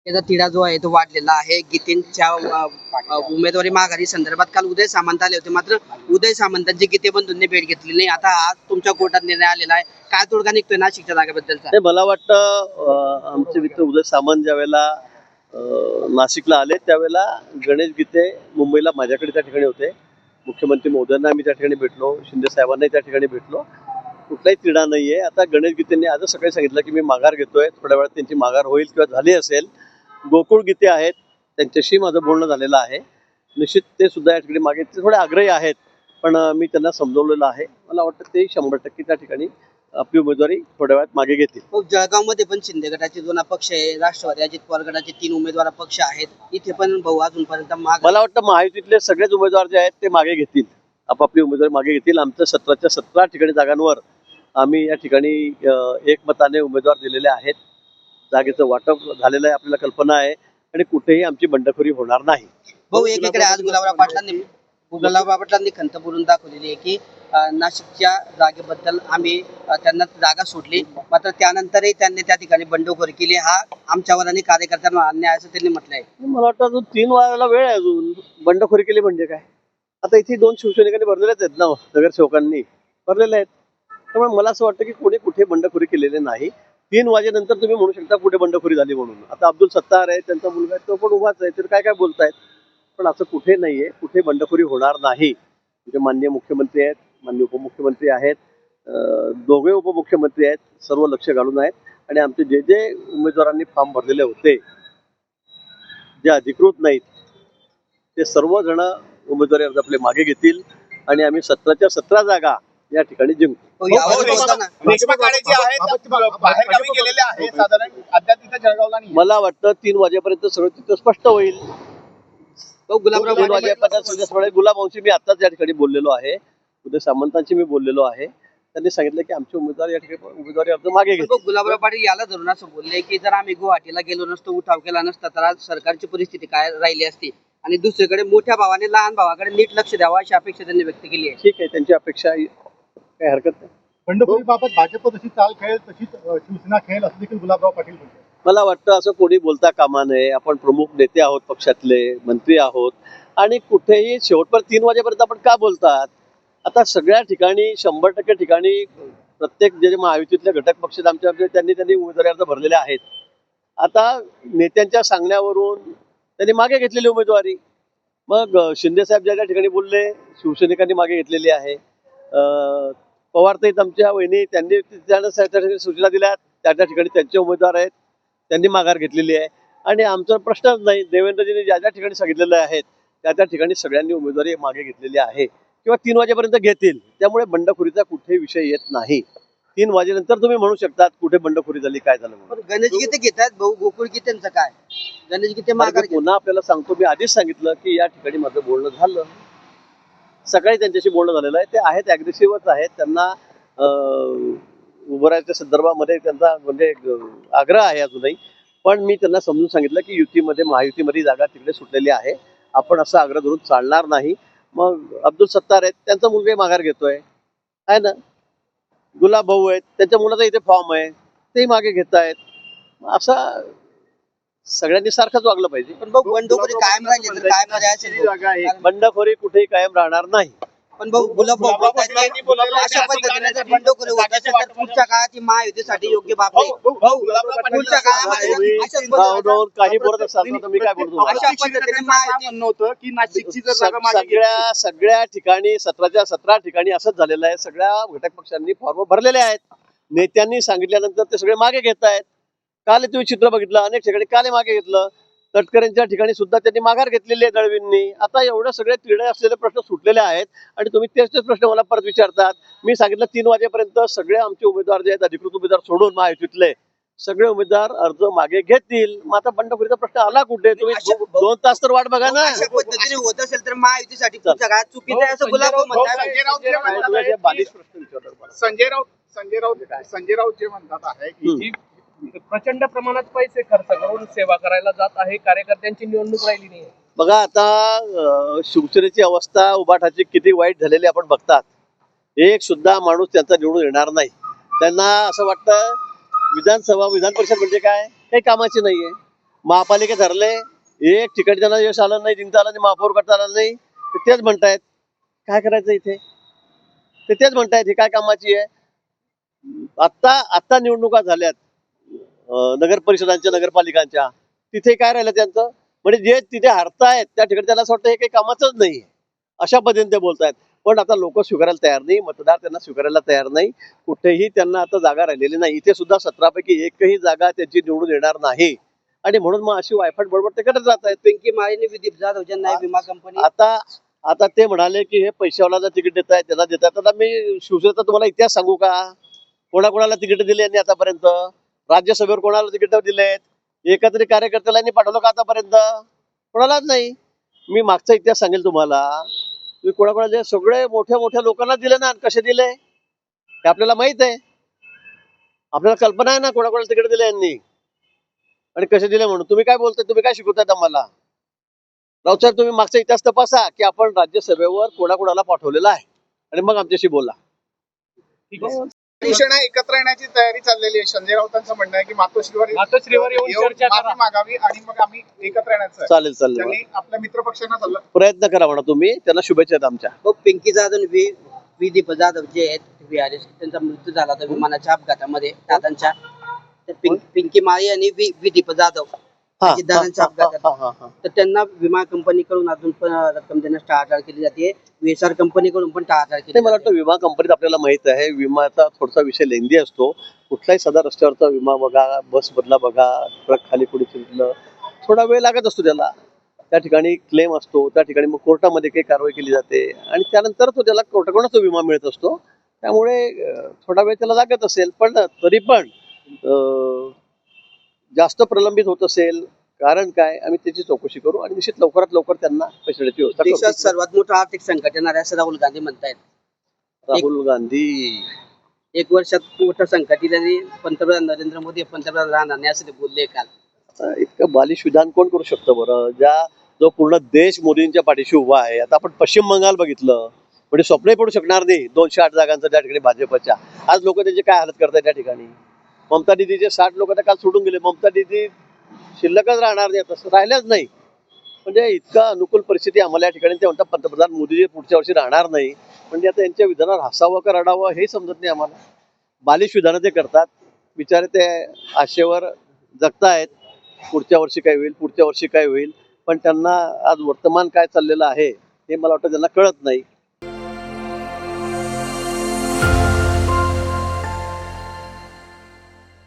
त्याचा तिढा जो आहे तो वाढलेला आहे. गीतेंच्या उमेदवारी माघारी संदर्भात काल उदय सामंत आले होते, मात्र उदय सामंतांची गीते बंधूंनी भेट घेतली नाही. आता आज तुमच्या कोर्टात निर्णय आलेला आहे, काय तोडगा निघतोय नाशिकच्या जागेबद्दलचा? मला वाटतं आमचे मित्र उदय सामंत ज्या वेळेला नाशिकला आले त्यावेळेला गणेश गीते मुंबईला माझ्याकडे त्या ठिकाणी होते. मुख्यमंत्री महोदयांना मी त्या ठिकाणी भेटलो, शिंदे साहेबांनाही त्या ठिकाणी भेटलो. कुठलाही तिढा नाहीये. आता गणेश गीतेंनी आजच सकाळी सांगितलं की मी माघार घेतोय, थोड्या वेळात त्यांची माघार होईल किंवा झाली असेल. गोकुळ गीते आहेत, त्यांच्याशी माझं बोलणं झालेलं आहे. निश्चित ते सुद्धा या ठिकाणी मागे ते थोडे आग्रही आहेत, पण मी त्यांना समजवलेलं आहे. मला वाटतं ते 100% त्या ठिकाणी आपली उमेदवारी थोड्या वेळात मागे घेतील. जळगावमध्ये पण शिंदे गटाचे दोन अपक्ष आहे, राष्ट्रवादी अजित पवार गटाचे 3 उमेदवार अपक्ष आहेत. इथे पण भाऊ अजूनपर्यंत मला वाटतं महायुतीतले सगळेच उमेदवार जे आहेत ते मागे घेतील, आपापली उमेदवारी मागे घेतील. आमच्या 17च्या 17 ठिकाणी जागांवर आम्ही या ठिकाणी एकमताने उमेदवार दिलेले आहेत. जागेचं वाटप झालेलं आहे, आपल्याला कल्पना आहे, आणि कुठेही आमची बंडखोरी होणार नाही. भाऊ एकीकडे आज गुलाबराव पाटलांनी खंत बोलून दाखवलेली आहे की नाशिकच्या जागेबद्दल आम्ही त्यांना जागा सोडली, मात्र त्यानंतरही त्यांनी त्या ठिकाणी बंडखोरी केली. हा आमच्यावर आणि कार्यकर्त्यांवर अन्याय असं त्यांनी म्हटलंय. मला वाटतं अजून 3 वाराला वेळ आहे. अजून बंडखोरी केली म्हणजे काय? आता इथे 2 शिवसैनिकांनी भरलेलेच आहेत ना, नगरसेवकांनी भरलेले आहेत. त्यामुळे मला असं वाटतं की कोणी कुठे बंडखोरी केलेली नाही. 3 वाजेनंतर तुम्ही म्हणू शकता कुठे बंडखोरी झाली म्हणून. आता अब्दुल सत्तार आहे, त्यांचा मुलगा आहे, तो पण उभाच आहे, तर काय काय बोलतायत. पण असं कुठे नाहीये, कुठे बंडखोरी होणार नाही. म्हणजे माननीय मुख्यमंत्री आहेत, माननीय उपमुख्यमंत्री आहेत, दोघे उपमुख्यमंत्री आहेत, सर्व लक्ष घालून आहेत. आणि आमचे जे जे उमेदवारांनी फॉर्म भरलेले होते, जे अधिकृत नाहीत, ते सर्वजण उमेदवारी अर्ज आपले मागे घेतील आणि आम्ही 17च्या 17 जागा या ठिकाणी जिंकू. मला वाटतं 3 वाजेपर्यंत सगळं तिथं स्पष्ट होईल. गुलाबरावशी मी आताच या ठिकाणी बोललेलो आहे, उदय सामंतांशी मी बोललेलो आहे. त्यांनी सांगितलं की आमचे उमेदवार या ठिकाणी उमेदवारी अर्ज मागे घेतील. गुलाबराव पाटील याला धरून असं बोलले की जर आम्ही गुवाहाटीला गेलो नसतो, उठाव केला नसता, तर आज सरकारची परिस्थिती काय राहिली असती. आणि दुसरीकडे मोठ्या भावाने लहान भावाकडे नीट लक्ष द्यावं अशी अपेक्षा त्यांनी व्यक्त केली आहे. ठीक आहे, त्यांची अपेक्षा काही हरकत नाही. बंडखोरीबाबत भाजप जशी चाल खेळेल तशीच शिवसेना खेळेल असं देखील गुलाबराव पाटील म्हणतात. मला वाटतं असं कोणी बोलता कामा नये. आपण प्रमुख नेते आहोत, पक्षातले मंत्री आहोत, आणि कुठेही शेवटपर्यंत 3 वाजेपर्यंत आपण का बोलतात? आता सगळ्या ठिकाणी 100% ठिकाणी प्रत्येक जे महायुतीतले घटक पक्ष आमच्या त्यांनी उमेदवारी अर्ज भरलेले आहेत. आता नेत्यांच्या सांगण्यावरून त्यांनी मागे घेतलेली उमेदवारी. मग शिंदे साहेब ज्या ठिकाणी बोलले, शिवसैनिकांनी मागे घेतलेली आहे. पवार ताईत आमच्या वहिनी, त्यांनी त्यांना सूचना दिल्या, त्या ठिकाणी त्यांचे उमेदवार आहेत, त्यांनी माघार घेतलेली आहे. आणि आमचा प्रश्नच नाही. देवेंद्रजींनी ज्या ठिकाणी सांगितलेलं आहेत त्या ठिकाणी सगळ्यांनी उमेदवारी मागे घेतलेली आहे किंवा 3 वाजेपर्यंत घेतील. त्यामुळे बंडखोरीचा कुठेही विषय येत नाही. 3 वाजेनंतर तुम्ही म्हणू शकतात कुठे बंडखोरी झाली, काय झालं. गणेश गीते घेतात भाऊ, गोकुळ गीतेंचं काय? गणेश गीते माघार पुन्हा आपल्याला सांगतो, मी आधीच सांगितलं की या ठिकाणी माझं बोलणं झालं, सकाळी त्यांच्याशी बोलणं झालेलं आहे. ते आहेत, ॲग्रेसिव्हच आहेत. त्यांना उभं राहायच्या संदर्भामध्ये त्यांचा म्हणजे आग्रह आहे अजूनही. पण मी त्यांना समजून सांगितलं की युतीमध्ये महायुतीमध्ये जागा तिकडे सुटलेली आहे, आपण असं आग्रह धरून चालणार नाही. मग अब्दुल सत्तार आहेत, त्यांचा मुलगा माघार घेतोय आहे ना, गुलाब भाऊ आहेत, त्यांच्या मुलाचा इथे फॉर्म आहे, ते मागे घेत आहेत. असं सगळ्यांनी सारखंच वागलं पाहिजे. पण भाऊ बंडखोरी कायम राहिली तर काय मजा असेल? बंडखोरी कुठेही कायम राहणार नाही. पण भाऊ गुलाबराव अशा पद्धतीने जर बंडखोरी होत असेल तर पुढच्या काळात महायुतीसाठी योग्य बाब नाही. पुढच्या काळामध्ये काही बोलत असाल तर मी काय बोलतो, अशा पद्धतीने म्हणणं होतं की नाशिकची जर जागा मागे सगळ्या ठिकाणी 17च्या 17 ठिकाणी असंच झालेलं आहे. सगळ्या घटक पक्षांनी फॉर्म भरलेले आहेत. नेत्यांनी सांगितल्यानंतर ते सगळे मागे घेत आहेत. काल तुम्ही चित्र बघितलं, अनेक ठिकाणी काल मागे घेतलं. तटकरेंच्या ठिकाणी सुद्धा त्यांनी माघार घेतलेली आहे दळवींनी. आता एवढे सगळे तिढे असलेले प्रश्न सुटलेले आहेत आणि तुम्ही तेच प्रश्न मला परत विचारतात. मी सांगितलं 3 वाजेपर्यंत सगळे आमचे उमेदवार जे आहेत, अधिकृत उमेदवार सोडून महायुतीतले सगळे उमेदवार अर्ज मागे घेतील. मग आता बंडखोरीचा प्रश्न आला कुठे? तुम्ही 2 तास तर वाट बघा ना. अशा पद्धतीने होत असेल तर महायुतीसाठी पुढच्या काळात चुकीचं आहे असं गुलाबराव म्हणतात. संजय राऊत जे म्हणतात आहे की प्रचंड प्रमाणात पैसे खर्च करून सेवा करायला जात आहे, कार्यकर्त्यांची निवडणूक राहिली नाही. बघा आता शिवसेनेची अवस्था उभाटाची किती वाईट झालेली आपण बघतात. एक सुद्धा माणूस त्यांचा निवडून येणार नाही. त्यांना असं वाटतं विधान परिषद म्हणजे काय, काही कामाची नाहीये. महापालिकेत ठरले, एक ठिकाणी त्यांना यश आलं नाही, जिंकता आलं नाही, महापौर करता आलं नाही, ते तेच म्हणतायत काय करायचं इथे, ते तेच म्हणतायत ही काय कामाची आहे. आत्ता निवडणुका झाल्यात नगर परिषदांच्या, नगरपालिकांच्या, तिथे काय राहिलं त्यांचं, म्हणजे जे तिथे हरतायत त्या ठिकाणी त्यांना असं वाटतं हे काही कामाचंच नाही, अशा पद्धतीने ते बोलतायत. पण आता लोक स्वीकारायला तयार नाही, मतदार त्यांना स्वीकारायला तयार नाही, कुठेही त्यांना आता जागा राहिलेली नाही. इथे सुद्धा 17 पैकी एकही जागा त्यांची निवडून येणार नाही, आणि म्हणून मग अशी वायफट बडबड ते करत जात आहेत. पिंकी माळीने विदीप जाधव ज्यांना आहे विमा कंपनी, आता ते म्हणाले की हे पैशावाला तिकीट देत आहेत, त्यांना देतात. आता मी शिवसेनेचा तुम्हाला इतिहास सांगू का, कोणाकोणाला तिकीट दिली यांनी आतापर्यंत, राज्यसभेवर कोणाला तिकीट दिलेत, एकत्रित कार्यकर्त्याला यांनी पाठवलं का आतापर्यंत, कोणालाच नाही. मी मागचा इतिहास सांगेल तुम्हाला, मी कोणाकोणाला दिले, सगळे मोठ्या मोठ्या लोकांना दिले ना. कसे दिले हे आपल्याला माहित आहे, आपल्याला कल्पना आहे ना कोणाकोणाला तिकीट दिले यांनी आणि कसे दिले म्हणून. तुम्ही काय बोलताय, तुम्ही काय शिकवतायत आम्हाला. राऊत साहेब, तुम्ही मागचा इतिहास तपासा की आपण राज्यसभेवर कोणाकोणाला पाठवलेला आहे आणि मग आमच्याशी बोला. ठीक आहे. शिवसेना एकत्र येण्याची तयारी चाललेली आहे. संजय राऊतांचं म्हणणं आहे की मातोश्रीवर मातोश्रीवर येऊन चर्चा करा. माफी मागावी आणि मग आम्ही एकत्र येण्याचं आहे. चालेल चालेल, त्यांनी आपल्या मित्रपक्षांना सल्ला प्रयत्न करा म्हणा तुम्ही, त्यांना शुभेच्छा आहेत आमच्या. मग पिंकी जाधव विदीप जाधव जे आहेत VRS, त्यांचा मृत्यू झाला होता विमानाच्या अपघातामध्ये दादांच्या. तर पिंकी माळी आणि विदीप जाधव दादांच्या अपघातात, तर त्यांना विमा कंपनीकडून अजून पण रक्कम देण्यास टाळाटाळ केली जाते, VSR कंपनीकडून पण टाळाटाळ केली नाही, मला जाते. वाटतं विमा कंपनीत आपल्याला माहित आहे, विमाचा थोडासा विषय लेंदी असतो. कुठलाही साधा रस्त्यावरचा विमा बघा, बस मधला बघा, ट्रक खाली कुठे चिरलं, थोडा वेळ लागत असतो त्याला. त्या ठिकाणी क्लेम असतो, त्या ठिकाणी मग कोर्टामध्ये काही कारवाई केली जाते आणि त्यानंतर तो त्याला कोर्टाकडूनच तो विमा मिळत असतो. त्यामुळे थोडा वेळ त्याला लागत असेल, पण तरी पण जास्त प्रलंबित होत असेल कारण काय, आम्ही त्याची चौकशी करू आणि निश्चित लवकरात लवकर त्यांना पैसे देण्याची व्यवस्था देशात करू. सर्वात मोठं आर्थिक संकट येणार आहे असं राहुल गांधी म्हणतायत. राहुल गांधी 1 वर्षात मोठं संकट येईल आणि पंतप्रधान नरेंद्र मोदी पंतप्रधान राहणार नाही असं ते बोलले काल. आता इतकं बालिश विधान कोण करू शकतं बरं, जो पूर्ण देश मोदींच्या पाठीशी उभा आहे. आता आपण पश्चिम बंगाल बघितलं, म्हणजे स्वप्नही पडू शकणार नाही 208 जागांचं त्या ठिकाणी भाजपच्या. आज लोक त्याची काय हालत करतात त्या ठिकाणी. ममता दीदीचे 60 लोक तर काल सोडून गेले, ममता दीदी शिल्लकच राहणार नाही, तसं राहिल्याच नाही. म्हणजे इतका अनुकूल परिस्थिती आम्हाला या ठिकाणी. ते म्हणतात पंतप्रधान मोदीजी पुढच्या वर्षी राहणार नाही, म्हणजे आता यांच्या विधानावर हसावं का रडावं हे समजत नाही आम्हाला. बालिश विधानं ते करतात, बिचारे ते आशेवर जगतायत, पुढच्या वर्षी काय होईल, पुढच्या वर्षी काय होईल. पण त्यांना आज वर्तमान काय चाललेलं आहे हे मला वाटतं त्यांना कळत नाही.